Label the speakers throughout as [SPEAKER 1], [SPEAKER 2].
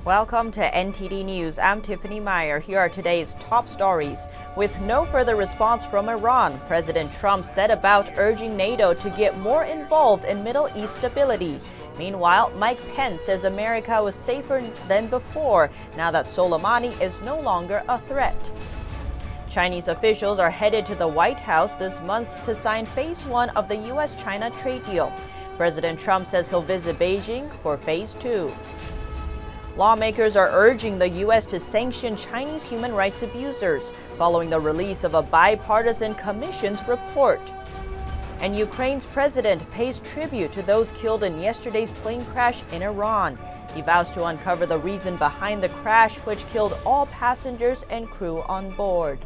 [SPEAKER 1] Welcome to NTD News. I'm Tiffany Meyer. Here are today's top stories. With no further response from Iran, President Trump set about urging NATO to get more involved in Middle East stability. Meanwhile, Mike Pence says America was safer than before now that Soleimani is no longer a threat. Chinese officials are headed to the White House this month to sign Phase 1 of the US-China trade deal. President Trump says he'll visit Beijing for Phase 2. Lawmakers are urging the U.S. to sanction Chinese human rights abusers following the release of a bipartisan commission's report. And Ukraine's president pays tribute to those killed in yesterday's plane crash in Iran. He vows to uncover the reason behind the crash, which killed all passengers and crew on board.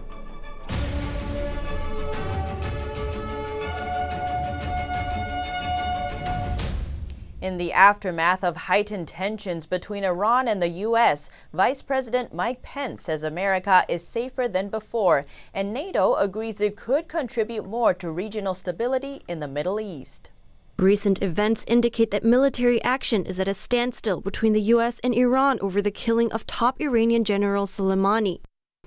[SPEAKER 1] In the aftermath of heightened tensions between Iran and the U.S., Vice President Mike Pence says America is safer than before, and NATO agrees it could contribute more to regional stability in the Middle East.
[SPEAKER 2] Recent events indicate that military action is at a standstill between the U.S. and Iran over the killing of top Iranian General Soleimani.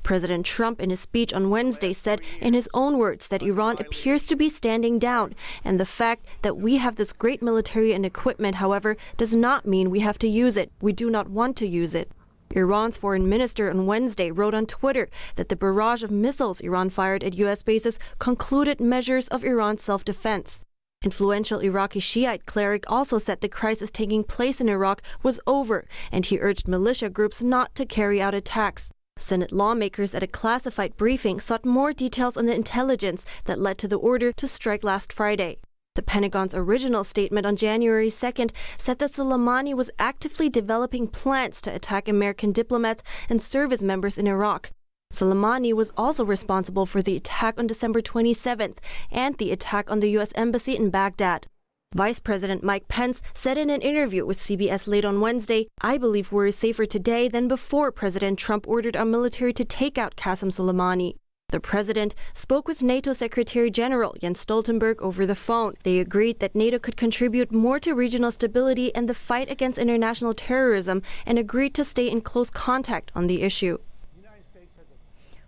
[SPEAKER 2] President Trump, in his speech on Wednesday, said in his own words that Iran appears to be standing down, and the fact that we have this great military and equipment, however, does not mean we have to use it. We do not want to use it. Iran's foreign minister on Wednesday wrote on Twitter that the barrage of missiles Iran fired at U.S. bases concluded measures of Iran's self-defense. Influential Iraqi Shiite cleric also said the crisis taking place in Iraq was over, and he urged militia groups not to carry out attacks. Senate lawmakers at a classified briefing sought more details on the intelligence that led to the order to strike last Friday. The Pentagon's original statement on January 2nd said that Soleimani was actively developing plans to attack American diplomats and service members in Iraq. Soleimani was also responsible for the attack on December 27th and the attack on the U.S. Embassy in Baghdad. Vice President Mike Pence said in an interview with CBS late on Wednesday, "I believe we're safer today than before President Trump ordered our military to take out Qasem Soleimani." The president spoke with NATO Secretary General Jens Stoltenberg over the phone. They agreed that NATO could contribute more to regional stability and the fight against international terrorism, and agreed to stay in close contact on the issue.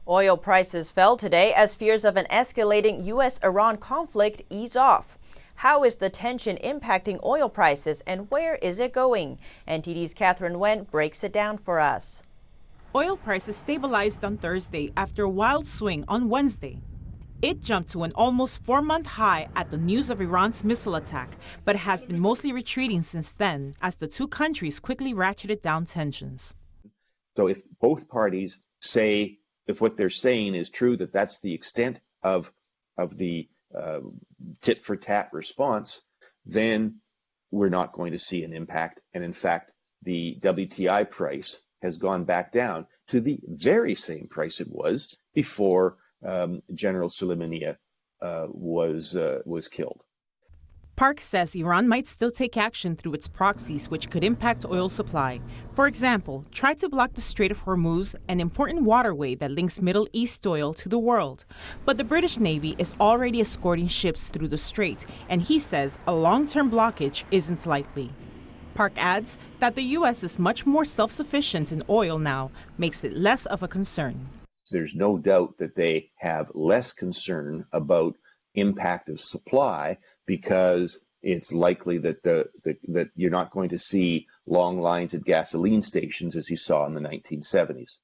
[SPEAKER 1] Oil prices fell today as fears of an escalating U.S.-Iran conflict ease off. How is the tension impacting oil prices, and where is it going? NTD's Catherine Wen breaks it down for us.
[SPEAKER 3] Oil prices stabilized on Thursday after a wild swing on Wednesday. It jumped to an almost 4-month high at the news of Iran's missile attack, but has been mostly retreating since then as the two countries quickly ratcheted down tensions.
[SPEAKER 4] So if both parties say, if what they're saying is true, that that's the extent of the tit-for-tat response, then we're not going to see an impact. And in fact, the WTI price has gone back down to the very same price it was before General Soleimani was killed.
[SPEAKER 3] Park says Iran might still take action through its proxies, which could impact oil supply. For example, try to block the Strait of Hormuz, an important waterway that links Middle East oil to the world. But the British Navy is already escorting ships through the strait, and he says a long-term blockage isn't likely. Park adds that the U.S. is much more self-sufficient in oil now, makes it less of a concern.
[SPEAKER 4] There's no doubt that they have less concern about impact of supply, because it's likely that that you're not going to see long lines at gasoline stations as you saw in the 1970s.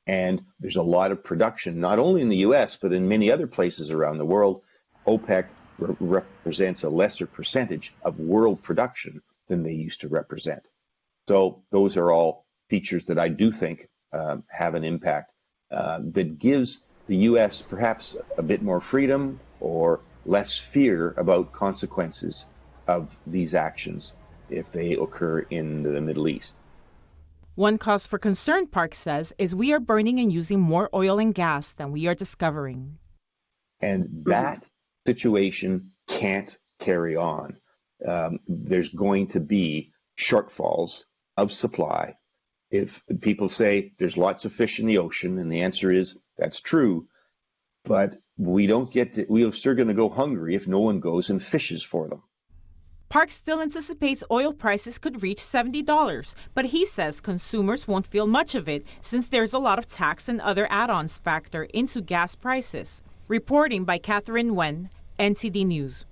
[SPEAKER 4] And there's a lot of production, not only in the U.S., but in many other places around the world. OPEC represents a lesser percentage of world production than they used to represent. So those are all features that I do think have an impact that gives the U.S. perhaps a bit more freedom or less fear about consequences of these actions if they occur in the Middle East.
[SPEAKER 3] One cause for concern, Park says, is we are burning and using more oil and gas than we are discovering.
[SPEAKER 4] And that situation can't carry on. There's going to be shortfalls of supply. If people say there's lots of fish in the ocean, and the answer is that's true, but we're still going to go hungry if no one goes and fishes for them.
[SPEAKER 3] Park still anticipates oil prices could reach $70, but he says consumers won't feel much of it since there's a lot of tax and other add-ons factor into gas prices. Reporting by Catherine Wen, NTD News.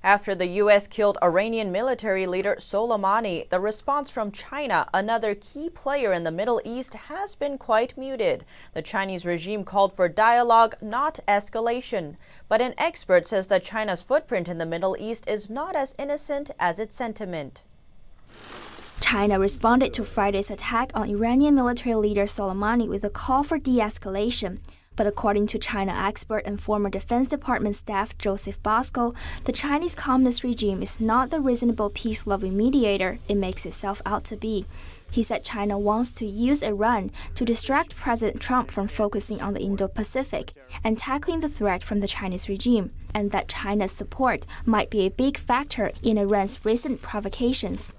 [SPEAKER 1] After the U.S. killed Iranian military leader Soleimani, the response from China, another key player in the Middle East, has been quite muted. The Chinese regime called for dialogue, not escalation. But an expert says that China's footprint in the Middle East is not as innocent as its sentiment.
[SPEAKER 5] China responded to Friday's attack on Iranian military leader Soleimani with a call for de-escalation. But according to China expert and former Defense Department staff Joseph Bosco, the Chinese Communist regime is not the reasonable peace-loving mediator it makes itself out to be. He said China wants to use Iran to distract President Trump from focusing on the Indo-Pacific and tackling the threat from the Chinese regime, and that China's support might be a big factor in Iran's recent provocations.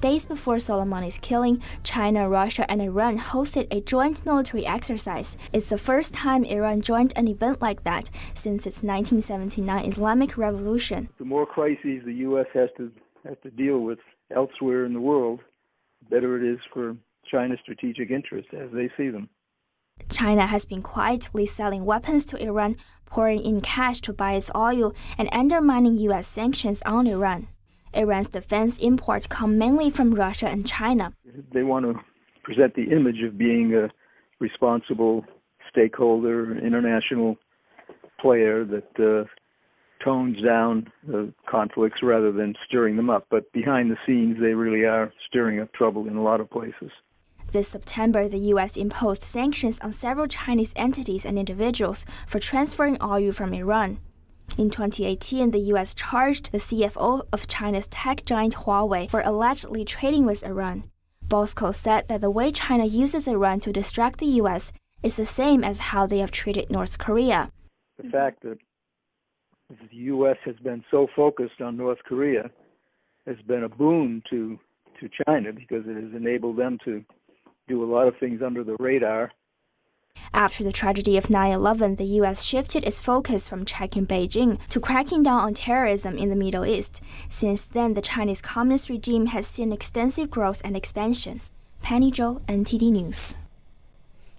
[SPEAKER 5] Days before Soleimani's killing, China, Russia, and Iran hosted a joint military exercise. It's the first time Iran joined an event like that since its 1979 Islamic Revolution.
[SPEAKER 6] The more crises the U.S. has to deal with elsewhere in the world, the better it is for China's strategic interests as they see them.
[SPEAKER 5] China has been quietly selling weapons to Iran, pouring in cash to buy its oil, and undermining U.S. sanctions on Iran. Iran's defense imports come mainly from Russia and China.
[SPEAKER 6] They want to present the image of being a responsible stakeholder, international player that tones down conflicts rather than stirring them up. But behind the scenes, they really are stirring up trouble in a lot of places.
[SPEAKER 5] This September, the U.S. imposed sanctions on several Chinese entities and individuals for transferring oil from Iran. In 2018, the U.S. charged the CFO of China's tech giant Huawei for allegedly trading with Iran. Bosco said that the way China uses Iran to distract the U.S. is the same as how they have treated North Korea.
[SPEAKER 6] The fact that the U.S. has been so focused on North Korea has been a boon to China because it has enabled them to do a lot of things under the radar.
[SPEAKER 5] After the tragedy of 9/11, the U.S. shifted its focus from checking Beijing to cracking down on terrorism in the Middle East. Since then, the Chinese Communist regime has seen extensive growth and expansion. Penny Zhou, NTD News.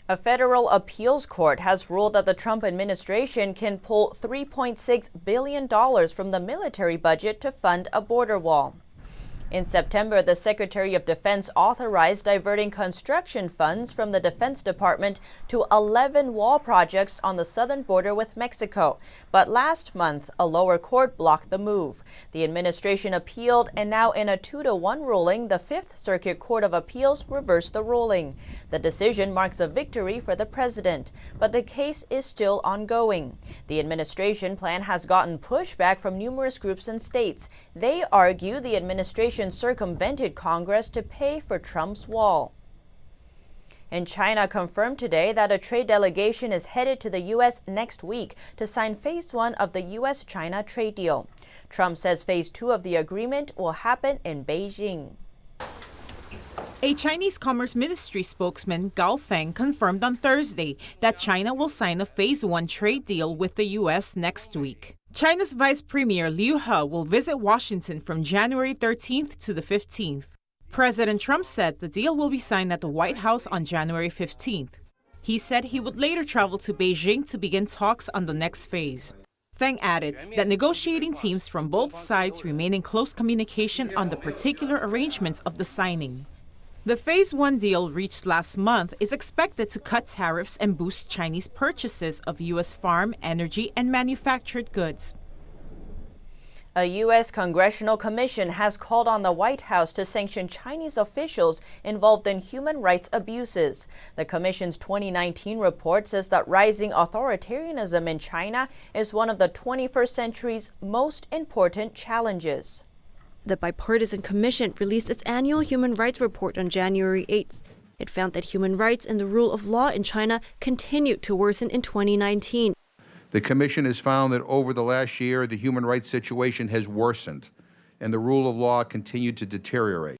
[SPEAKER 1] A federal appeals court has ruled that the Trump administration can pull $3.6 billion from the military budget to fund a border wall. In September, the Secretary of Defense authorized diverting construction funds from the Defense Department to 11 wall projects on the southern border with Mexico. But last month, a lower court blocked the move. The administration appealed, and now in a 2-1 ruling, the Fifth Circuit Court of Appeals reversed the ruling. The decision marks a victory for the president, but the case is still ongoing. The administration plan has gotten pushback from numerous groups and states. They argue the administration circumvented Congress to pay for Trump's wall. And China confirmed today that a trade delegation is headed to the U.S. next week to sign Phase 1 of the U.S.-China trade deal. Trump says Phase 2 of the agreement will happen in Beijing.
[SPEAKER 3] A Chinese Commerce Ministry spokesman, Gao Feng, confirmed on Thursday that China will sign a Phase 1 trade deal with the U.S. next week. China's Vice Premier Liu He will visit Washington from January 13th to the 15th. President Trump said the deal will be signed at the White House on January 15th. He said he would later travel to Beijing to begin talks on the next phase. Feng added that negotiating teams from both sides remain in close communication on the particular arrangements of the signing. The Phase 1 deal reached last month is expected to cut tariffs and boost Chinese purchases of U.S. farm, energy, and manufactured goods.
[SPEAKER 1] A U.S. congressional commission has called on the White House to sanction Chinese officials involved in human rights abuses. The commission's 2019 report says that rising authoritarianism in China is one of the 21st century's most important challenges.
[SPEAKER 2] The bipartisan commission released its annual human rights report on January 8th. It found that human rights and the rule of law in China continued to worsen in 2019.
[SPEAKER 7] The commission has found that over the last year, the human rights situation has worsened and the rule of law continued to deteriorate.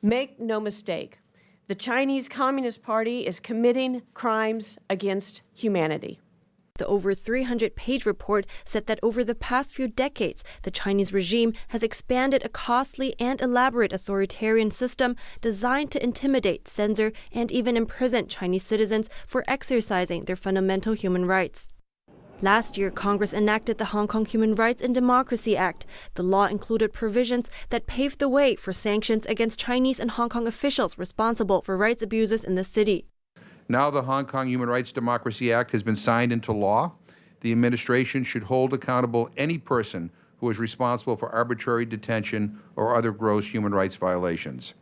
[SPEAKER 8] Make no mistake, the Chinese Communist Party is committing crimes against humanity.
[SPEAKER 2] The over 300-page report said that over the past few decades, the Chinese regime has expanded a costly and elaborate authoritarian system designed to intimidate, censor, and even imprison Chinese citizens for exercising their fundamental human rights. Last year, Congress enacted the Hong Kong Human Rights and Democracy Act. The law included provisions that paved the way for sanctions against Chinese and Hong Kong officials responsible for rights abuses in the city.
[SPEAKER 7] Now the Hong Kong Human Rights Democracy Act has been signed into law. The administration should hold accountable any person who is responsible for arbitrary detention or other gross human rights violations.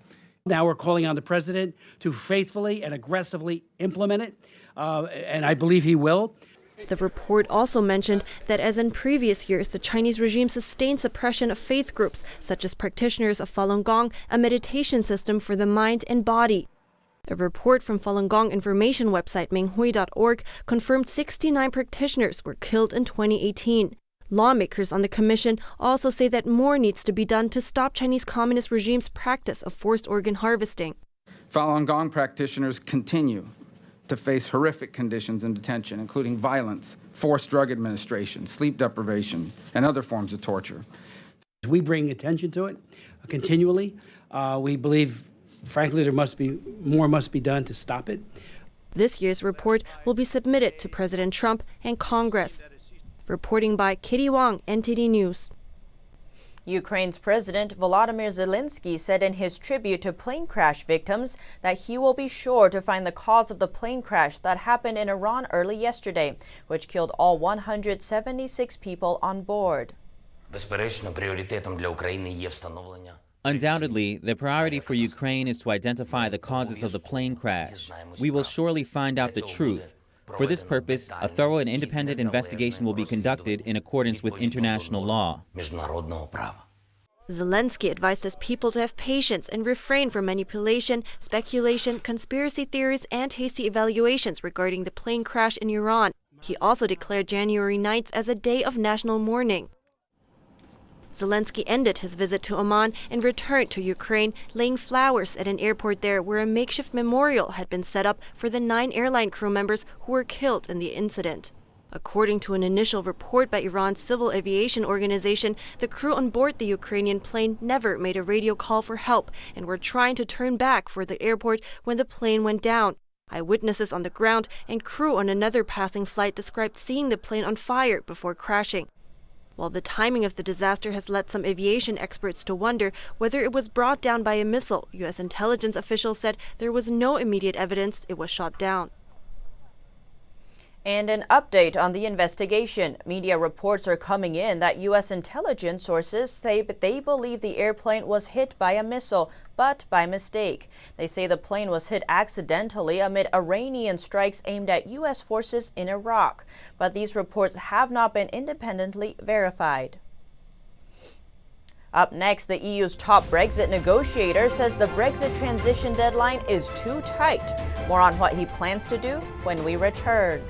[SPEAKER 9] Now we're calling on the president to faithfully and aggressively implement it, and I believe he will.
[SPEAKER 2] The report also mentioned that, as in previous years, the Chinese regime sustained suppression of faith groups, such as practitioners of Falun Gong, a meditation system for the mind and body. A report from Falun Gong information website minghui.org confirmed 69 practitioners were killed in 2018. Lawmakers on the commission also say that more needs to be done to stop Chinese Communist regime's practice of forced organ harvesting.
[SPEAKER 10] Falun Gong practitioners continue to face horrific conditions in detention, including violence, forced drug administration, sleep deprivation, and other forms of torture.
[SPEAKER 9] We bring attention to it continually. We believe, frankly, must be done to stop it.
[SPEAKER 2] This year's report will be submitted to President Trump and Congress. Reporting by Kitty Wang, NTD News.
[SPEAKER 1] Ukraine's President Volodymyr Zelensky said in his tribute to plane crash victims that he will be sure to find the cause of the plane crash that happened in Iran early yesterday, which killed all 176 people on board.
[SPEAKER 11] Undoubtedly, the priority for Ukraine is to identify the causes of the plane crash. We will surely find out the truth. For this purpose, a thorough and independent investigation will be conducted in accordance with international law.
[SPEAKER 2] Zelensky advised his people to have patience and refrain from manipulation, speculation, conspiracy theories, and hasty evaluations regarding the plane crash in Iran. He also declared January 9th as a day of national mourning. Zelensky ended his visit to Oman and returned to Ukraine, laying flowers at an airport there where a makeshift memorial had been set up for the 9 airline crew members who were killed in the incident. According to an initial report by Iran's civil aviation organization, the crew on board the Ukrainian plane never made a radio call for help and were trying to turn back for the airport when the plane went down. Eyewitnesses on the ground and crew on another passing flight described seeing the plane on fire before crashing. While the timing of the disaster has led some aviation experts to wonder whether it was brought down by a missile, U.S. intelligence officials said there was no immediate evidence it was shot down.
[SPEAKER 1] And an update on the investigation. Media reports are coming in that U.S. intelligence sources say they believe the airplane was hit by a missile, but by mistake. They say the plane was hit accidentally amid Iranian strikes aimed at U.S. forces in Iraq. But these reports have not been independently verified. Up next, the EU's top Brexit negotiator says the Brexit transition deadline is too tight. More on what he plans to do when we return.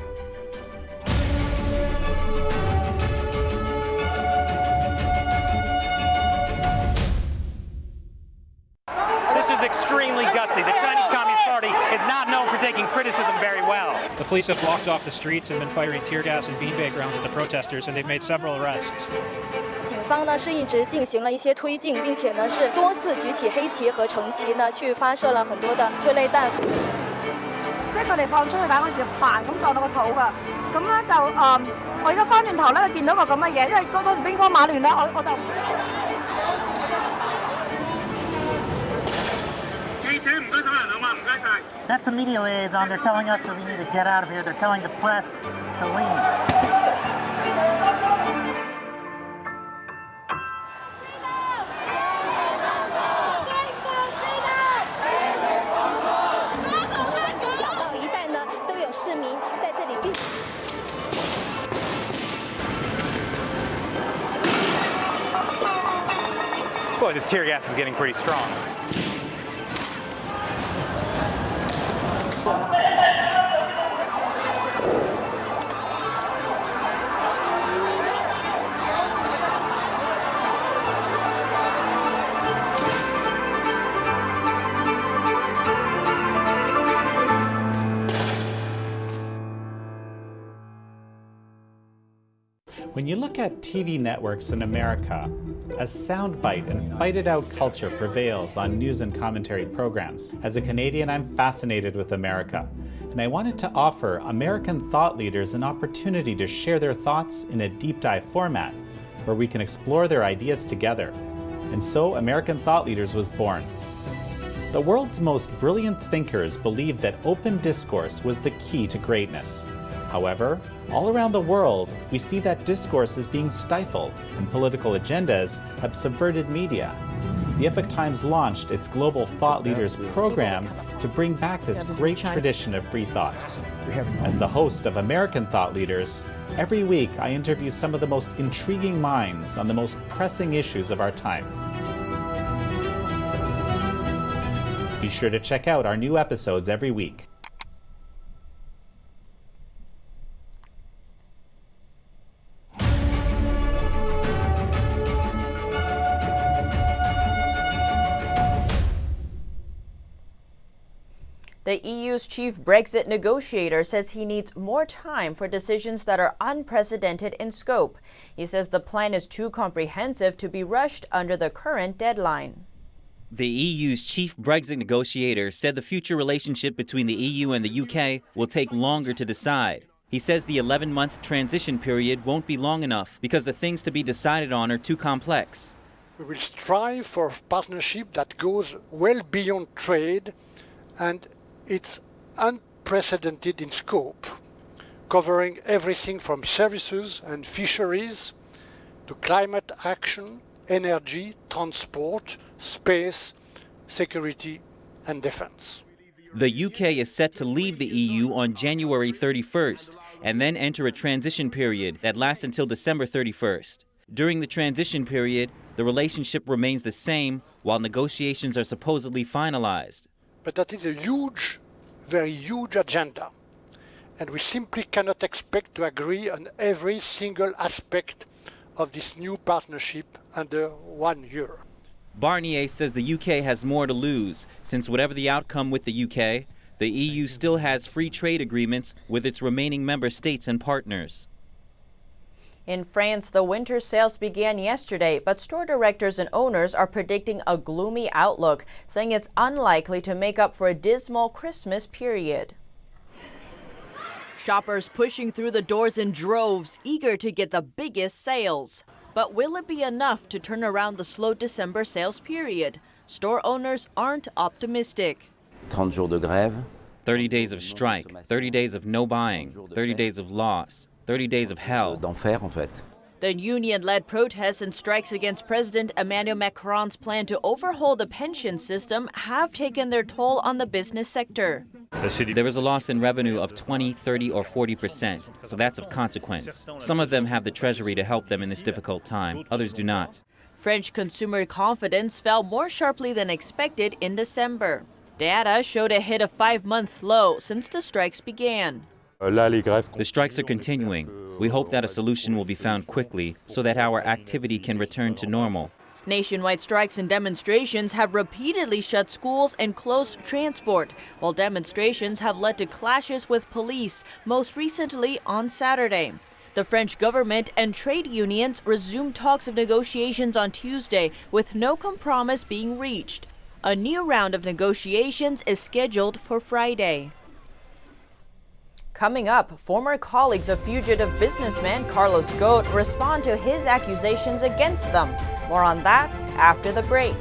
[SPEAKER 12] This is extremely gutsy. The Chinese Communist Party is not known for taking criticism very well.
[SPEAKER 13] The police have blocked off the streets and been firing tear gas and beanbag rounds at the protesters, and they've made several arrests.
[SPEAKER 14] 警方呢是一直进行了一些推进，并且呢是多次舉起黑旗和橙旗呢，去發射了很多的催淚彈。
[SPEAKER 15] 即係佢哋放出去彈嗰時，嘭咁撞到個肚㗎。咁咧就我而家翻轉頭咧見到個咁嘅嘢，因為嗰時兵荒馬亂咧，我就。
[SPEAKER 16] That's the media liaison. They're telling us that we need to get out of here. They're telling the press to leave.
[SPEAKER 12] Boy, this tear gas is getting pretty strong.
[SPEAKER 17] When you look at TV networks in America, a soundbite and fight-it-out culture prevails on news and commentary programs. As a Canadian, I'm fascinated with America, and I wanted to offer American thought leaders an opportunity to share their thoughts in a deep dive format where we can explore their ideas together. And so American Thought Leaders was born. The world's most brilliant thinkers believed that open discourse was the key to greatness. However, all around the world, we see that discourse is being stifled, and political agendas have subverted media. The Epoch Times launched its Global Thought Leaders program to bring back this great tradition of free thought. As the host of American Thought Leaders, every week I interview some of the most intriguing minds on the most pressing issues of our time. Be sure to check out our new episodes every week.
[SPEAKER 1] The EU's chief Brexit negotiator says he needs more time for decisions that are unprecedented in scope. He says the plan is too comprehensive to be rushed under the current deadline.
[SPEAKER 11] The EU's chief Brexit negotiator said the future relationship between the EU and the UK will take longer to decide. He says the 11-month transition period won't be long enough because the things to be decided on are too complex.
[SPEAKER 18] We will strive for a partnership that goes well beyond trade, and it's unprecedented in scope, covering everything from services and fisheries to climate action, energy, transport, space, security, and defense.
[SPEAKER 11] The UK is set to leave the EU on January 31st and then enter a transition period that lasts until December 31st. During the transition period, the relationship remains the same while negotiations are supposedly finalized.
[SPEAKER 18] But that is a huge, very huge agenda, and we simply cannot expect to agree on every single aspect of this new partnership under 1 year.
[SPEAKER 11] Barnier says the UK has more to lose, since whatever the outcome with the UK, the EU still has free trade agreements with its remaining member states and partners.
[SPEAKER 1] In France, the winter sales began yesterday, but store directors and owners are predicting a gloomy outlook, saying it's unlikely to make up for a dismal Christmas period.
[SPEAKER 19] Shoppers pushing through the doors in droves, eager to get the biggest sales. But will it be enough to turn around the slow December sales period? Store owners aren't optimistic.
[SPEAKER 11] 30 jours de grève. 30 days of strike, 30 days of no buying, 30 days of loss, 30 days of hell.
[SPEAKER 19] D'enfer, en fait. The union-led protests and strikes against President Emmanuel Macron's plan to overhaul the pension system have taken their toll on the business sector.
[SPEAKER 11] There is a loss in revenue of 20, 30, or 40%, so that's of consequence. Some of them have the Treasury to help them in this difficult time, others do not.
[SPEAKER 19] French consumer confidence fell more sharply than expected in December. Data showed it hit a 5-month low since the strikes began.
[SPEAKER 11] The strikes are continuing. We hope that a solution will be found quickly so that our activity can return to normal.
[SPEAKER 19] Nationwide strikes and demonstrations have repeatedly shut schools and closed transport, while demonstrations have led to clashes with police, most recently on Saturday. The French government and trade unions resumed talks of negotiations on Tuesday, with no compromise being reached. A new round of negotiations is scheduled for Friday.
[SPEAKER 1] Coming up, former colleagues of fugitive businessman Carlos Ghosn respond to his accusations against them. More on that after the break.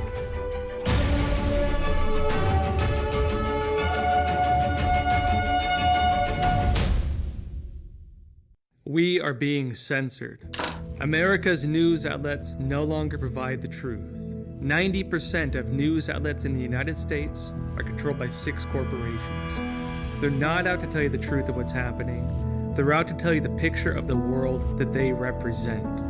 [SPEAKER 20] We are being censored. America's news outlets no longer provide the truth. 90% of news outlets in the United States are controlled by 6 corporations. They're not out to tell you the truth of what's happening. They're out to tell you the picture of the world that they represent.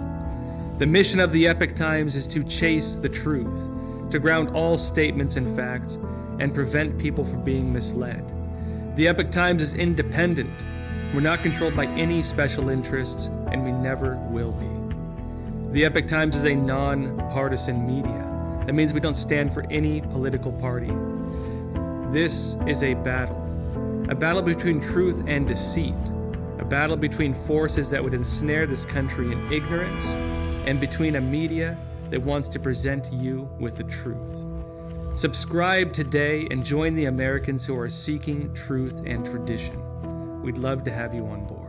[SPEAKER 20] The mission of the Epoch Times is to chase the truth, to ground all statements in facts, and prevent people from being misled. The Epoch Times is independent. We're not controlled by any special interests, and we never will be. The Epoch Times is a non-partisan media. That means we don't stand for any political party. This is a battle between truth and deceit, a a battle between forces that would ensnare this country in ignorance and between a media that wants to present you with the truth. Subscribe today and join the Americans who are seeking truth and tradition. We'd love to have you on board.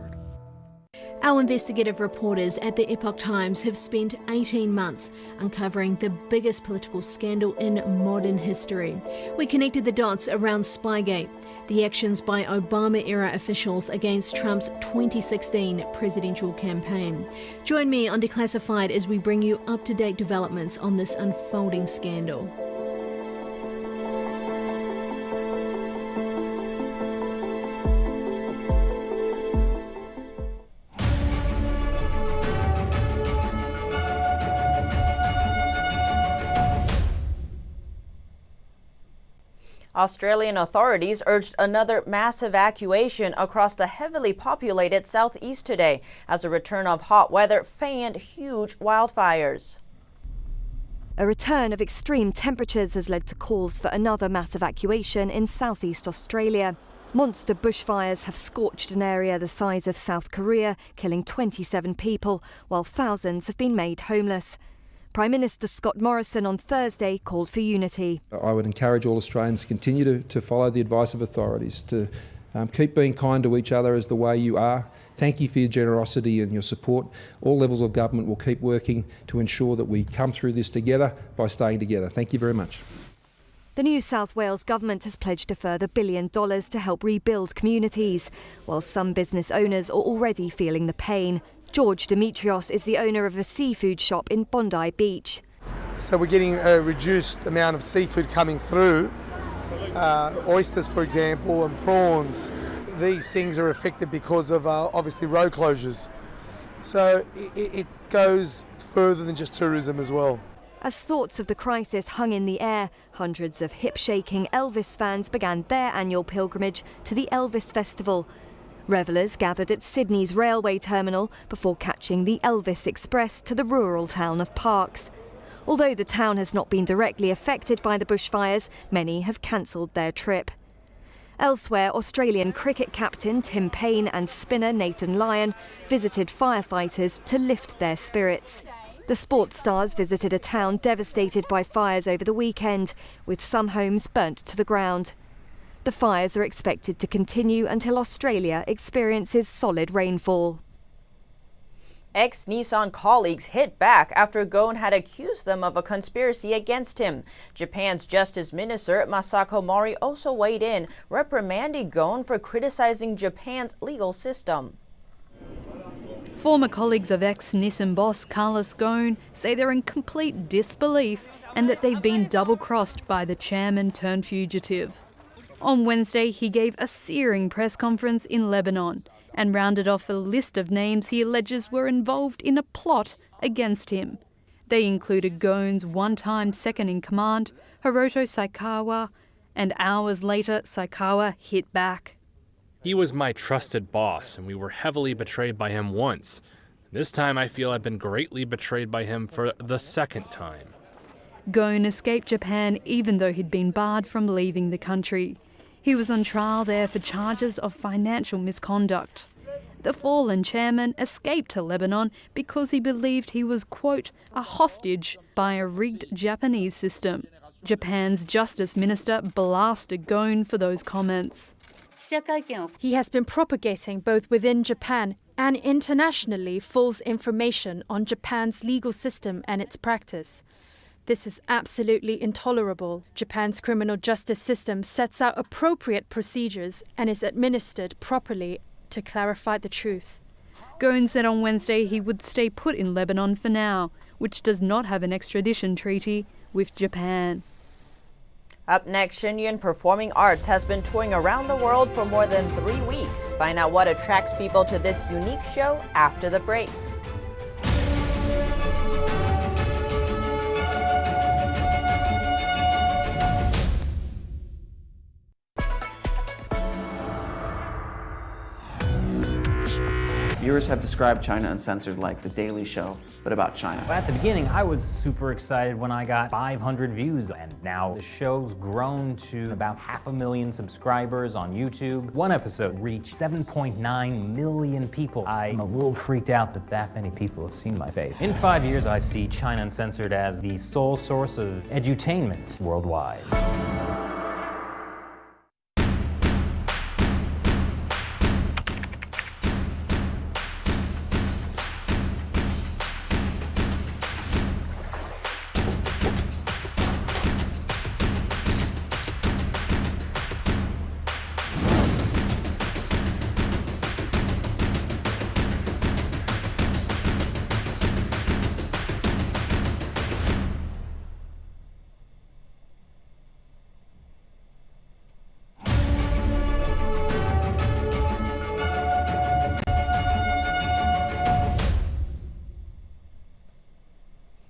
[SPEAKER 21] Our investigative reporters at the Epoch Times have spent 18 months uncovering the biggest political scandal in modern history. We connected the dots around Spygate, the actions by Obama-era officials against Trump's 2016 presidential campaign. Join me on Declassified as we bring you up-to-date developments on this unfolding scandal.
[SPEAKER 1] Australian authorities urged another mass evacuation across the heavily populated southeast today as a return of hot weather fanned huge wildfires.
[SPEAKER 22] A return of extreme temperatures has led to calls for another mass evacuation in southeast Australia. Monster bushfires have scorched an area the size of South Korea, killing 27 people, while thousands have been made homeless. Prime Minister Scott Morrison on Thursday called for unity.
[SPEAKER 23] I would encourage all Australians to continue to follow the advice of authorities, to keep being kind to each other as the way you are. Thank you for your generosity and your support. All levels of government will keep working to ensure that we come through this together by staying together. Thank you very much.
[SPEAKER 22] The New South Wales government has pledged a further $1 billion to help rebuild communities, while some business owners are already feeling the pain. George Demetrios is the owner of a seafood shop in Bondi Beach.
[SPEAKER 24] So we're getting a reduced amount of seafood coming through. Oysters, for example, and prawns. These things are affected because of obviously road closures. So it goes further than just tourism as well.
[SPEAKER 22] As thoughts of the crisis hung in the air, hundreds of hip-shaking Elvis fans began their annual pilgrimage to the Elvis Festival. Revellers gathered at Sydney's railway terminal before catching the Elvis Express to the rural town of Parkes. Although the town has not been directly affected by the bushfires, many have cancelled their trip. Elsewhere, Australian cricket captain Tim Payne and spinner Nathan Lyon visited firefighters to lift their spirits. The sports stars visited a town devastated by fires over the weekend, with some homes burnt to the ground. The fires are expected to continue until Australia experiences solid rainfall.
[SPEAKER 1] Ex-Nissan colleagues hit back after Ghosn had accused them of a conspiracy against him. Japan's Justice Minister Masako Mori also weighed in, reprimanding Ghosn for criticizing Japan's legal system.
[SPEAKER 25] Former colleagues of ex-Nissan boss Carlos Ghosn say they're in complete disbelief and that they've been double-crossed by the chairman turned fugitive. On Wednesday, he gave a searing press conference in Lebanon and rounded off a list of names he alleges were involved in a plot against him. They included Ghosn's one-time second-in-command, Hiroto Saikawa, and hours later, Saikawa hit back.
[SPEAKER 26] He was my trusted boss, and we were heavily betrayed by him once. This time I feel I've been greatly betrayed by him for the second time.
[SPEAKER 25] Ghosn escaped Japan even though he'd been barred from leaving the country. He was on trial there for charges of financial misconduct. The fallen chairman escaped to Lebanon because he believed he was, quote, a hostage by a rigged Japanese system. Japan's Justice Minister blasted Ghosn for those comments.
[SPEAKER 27] He has been propagating both within Japan and internationally false information on Japan's legal system and its practice. This is absolutely intolerable. Japan's criminal justice system sets out appropriate procedures and is administered properly to clarify the truth.
[SPEAKER 25] Ghosn said on Wednesday he would stay put in Lebanon for now, which does not have an extradition treaty with Japan.
[SPEAKER 1] Up next, Shenyun Performing Arts has been touring around the world for more than 3 weeks. Find out what attracts people to this unique show after the break.
[SPEAKER 3] Viewers have described China Uncensored like The Daily Show, but about China.
[SPEAKER 4] At the beginning, I was super excited when I got 500 views, and now the show's grown to about 500,000 subscribers on YouTube. One episode reached 7.9 million people. I'm a little freaked out that many people have seen my face. In 5 years, I see China Uncensored as the sole source of edutainment worldwide.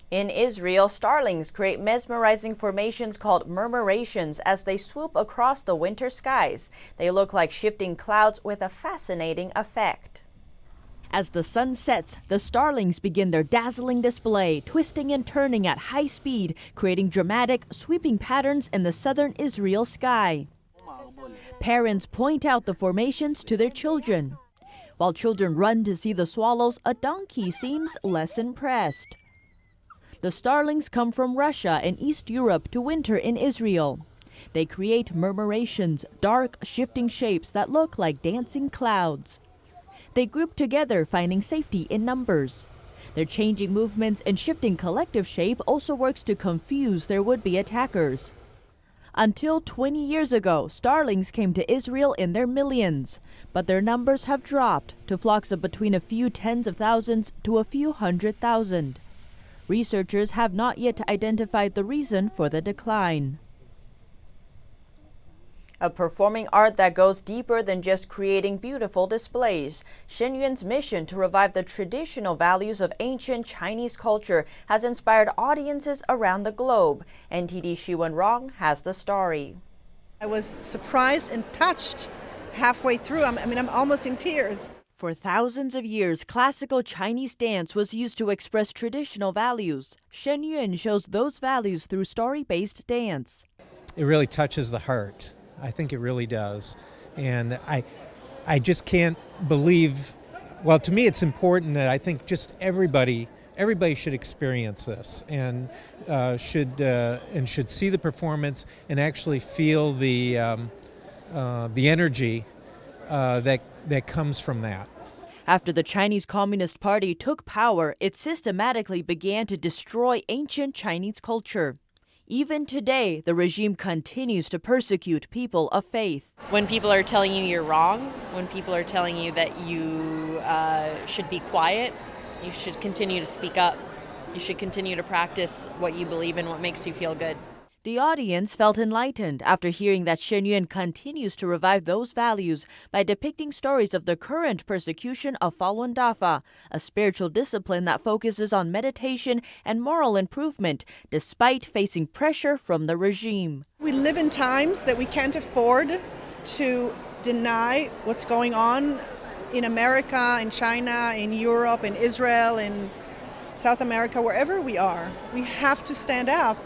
[SPEAKER 1] In Israel, Starlings create mesmerizing formations called murmurations as they swoop across the winter skies. They look like shifting clouds with a fascinating effect.
[SPEAKER 19] As the sun sets, the Starlings begin their dazzling display, twisting and turning at high speed, creating dramatic, sweeping patterns in the southern Israel sky. Parents point out the formations to their children. While children run to see the swallows, a donkey seems less impressed. The Starlings come from Russia and East Europe to winter in Israel. They create murmurations, dark, shifting shapes that look like dancing clouds. They group together, finding safety in numbers. Their changing movements and shifting collective shape also works to confuse their would-be attackers. Until 20 years ago, Starlings came to Israel in their millions, but their numbers have dropped to flocks of between a few tens of thousands to a few 100,000. Researchers have not yet identified the reason for the decline.
[SPEAKER 1] A performing art that goes deeper than just creating beautiful displays. Shenyuan's mission to revive the traditional values of ancient Chinese culture has inspired audiences around the globe. NTD Shiwen has the story.
[SPEAKER 5] I was surprised and touched halfway through. I'm almost in tears.
[SPEAKER 19] For thousands of years, classical Chinese dance was used to express traditional values. Shen Yun shows those values through story-based dance.
[SPEAKER 6] It really touches the heart. I think it really does. And I just can't believe, well, to me it's important that I think just everybody should experience this and should see the performance and actually feel the energy that comes from that.
[SPEAKER 19] After the Chinese Communist Party took power, it systematically began to destroy ancient Chinese culture. Even today, the regime continues to persecute people of faith.
[SPEAKER 7] When people are telling you you're wrong, when people are telling you that you should be quiet, you should continue to speak up. You should continue to practice what you believe in, what makes you feel good.
[SPEAKER 19] The audience felt enlightened after hearing that Shen Yun continues to revive those values by depicting stories of the current persecution of Falun Dafa, a spiritual discipline that focuses on meditation and moral improvement despite facing pressure from the regime.
[SPEAKER 5] We live in times that we can't afford to deny what's going on in America, in China, in Europe, in Israel, in South America, wherever we are. We have to stand up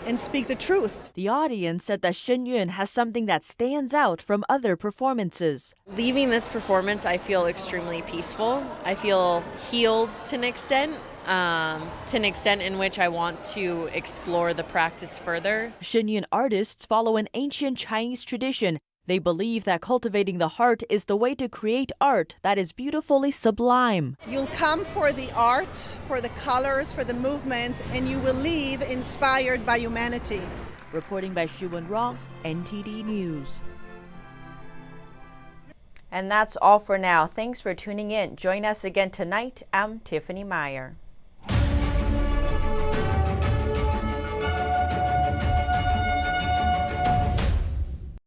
[SPEAKER 5] and speak the truth.
[SPEAKER 19] The audience said that Shen Yun has something that stands out from other performances.
[SPEAKER 7] Leaving this performance, I feel extremely peaceful. I feel healed to an extent in which I want to explore the practice further.
[SPEAKER 19] Shen Yun artists follow an ancient Chinese tradition. They believe that cultivating the heart is the way to create art that is beautifully sublime.
[SPEAKER 5] You'll come for the art, for the colors, for the movements, and you will leave inspired by humanity.
[SPEAKER 19] Reporting by Shiwen Rong, NTD News.
[SPEAKER 1] And that's all for now. Thanks for tuning in. Join us again tonight. I'm Tiffany Meyer.